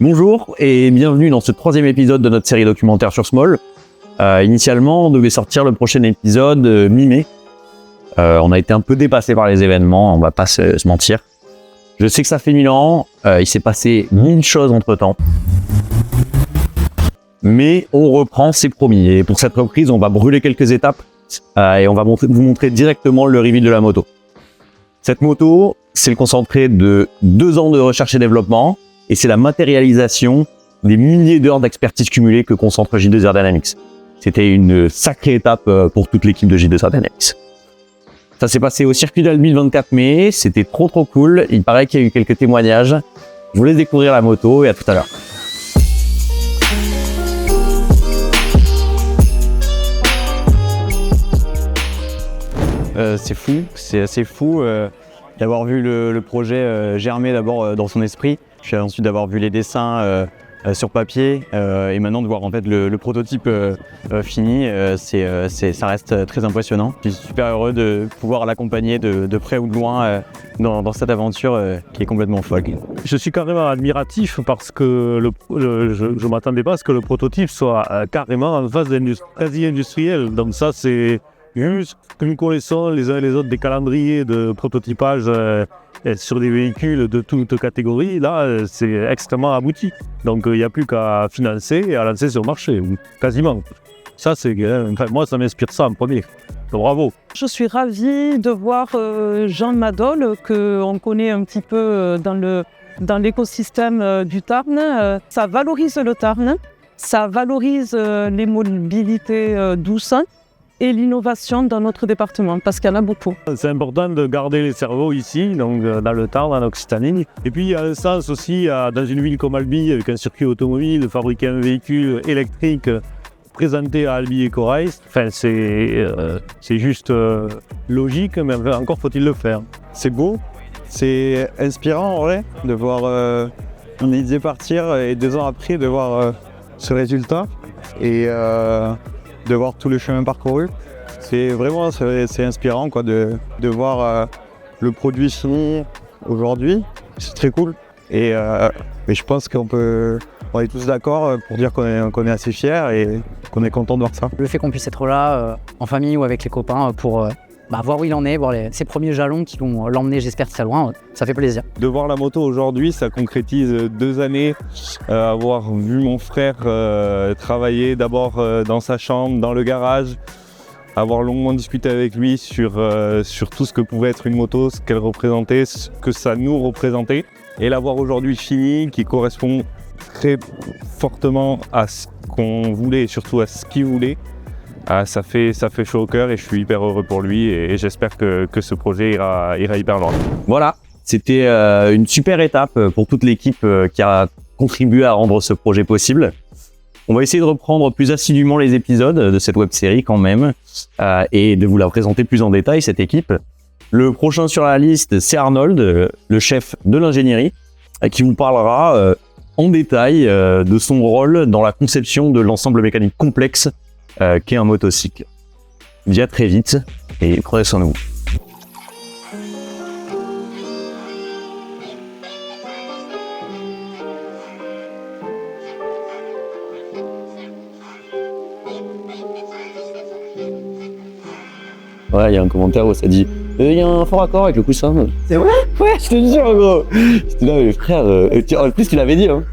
Bonjour et bienvenue dans ce troisième épisode de notre série documentaire sur Small. Initialement, on devait sortir le prochain épisode mi-mai. On a été un peu dépassé par les événements, on va pas se mentir. Je sais que ça fait 1000 ans, il s'est passé 1000 choses entre-temps. Mais on reprend, c'est promis. Et pour cette reprise, on va brûler quelques étapes et on va vous montrer directement le reveal de la moto. Cette moto, c'est le concentré de 2 ans de recherche et développement et c'est la matérialisation des milliers d'heures d'expertise cumulée que concentre J2 Dynamics. C'était une sacrée étape pour toute l'équipe de J2 Dynamics. Ça s'est passé au circuit d'Albi le 24 mai, c'était trop cool. Il paraît qu'il y a eu quelques témoignages. Je vous laisse découvrir la moto et à tout à l'heure. C'est assez fou d'avoir vu le projet germer d'abord dans son esprit, puis ensuite d'avoir vu les dessins sur papier et maintenant de voir en fait le prototype fini, ça reste très impressionnant. Je suis super heureux de pouvoir l'accompagner de près ou de loin dans cette aventure qui est complètement folle. Je suis carrément admiratif parce que je ne m'attendais pas à ce que le prototype soit carrément en phase quasi industrielle. Donc ça c'est juste que nous connaissons les uns et les autres des calendriers de prototypage sur des véhicules de toute catégorie. Là c'est extrêmement abouti. Donc il n'y a plus qu'à financer et à lancer sur le marché, quasiment. Ça c'est, moi ça m'inspire ça en premier. Donc, bravo. Je suis ravie de voir Jean Madol, qu'on connaît un petit peu dans l'écosystème du Tarn. Ça valorise le Tarn, ça valorise les mobilités douces et l'innovation dans notre département, parce qu'il y en a beaucoup. C'est important de garder les cerveaux ici, donc dans le Tarn, en Occitanie. Et puis il y a un sens aussi, dans une ville comme Albi, avec un circuit automobile, de fabriquer un véhicule électrique présenté à Albi Eco-Race. Enfin, c'est juste logique, mais encore faut-il le faire. C'est beau, c'est inspirant en vrai de voir une idée partir et 2 ans après de voir ce résultat et de voir tout le chemin parcouru. C'est vraiment c'est inspirant quoi, de voir le produit fini aujourd'hui. C'est très cool et je pense qu'on est tous d'accord pour dire qu'on est assez fiers et qu'on est content de voir ça. Le fait qu'on puisse être là en famille ou avec les copains pour voir où il en est, voir ses premiers jalons qui vont l'emmener, j'espère, très loin, ça fait plaisir. De voir la moto aujourd'hui, ça concrétise 2 années, avoir vu mon frère travailler d'abord dans sa chambre, dans le garage, avoir longuement discuté avec lui sur tout ce que pouvait être une moto, ce qu'elle représentait, ce que ça nous représentait, et l'avoir aujourd'hui fini, qui correspond très fortement à ce qu'on voulait et surtout à ce qu'il voulait. Ça fait chaud au cœur et je suis hyper heureux pour lui et j'espère que ce projet ira hyper loin. Voilà, c'était une super étape pour toute l'équipe qui a contribué à rendre ce projet possible. On va essayer de reprendre plus assidûment les épisodes de cette web-série quand même et de vous la présenter plus en détail, cette équipe. Le prochain sur la liste, c'est Arnold, le chef de l'ingénierie, qui vous parlera en détail de son rôle dans la conception de l'ensemble mécanique complexe qu'est un motocycle. Je vous dis à très vite et prenez soin de vous. Ouais, il y a un commentaire où ça dit il y a un fort accord avec le coussin. C'est vrai? Ouais, je te jure, gros. J'étais là, mais frère, en plus tu l'avais dit, hein.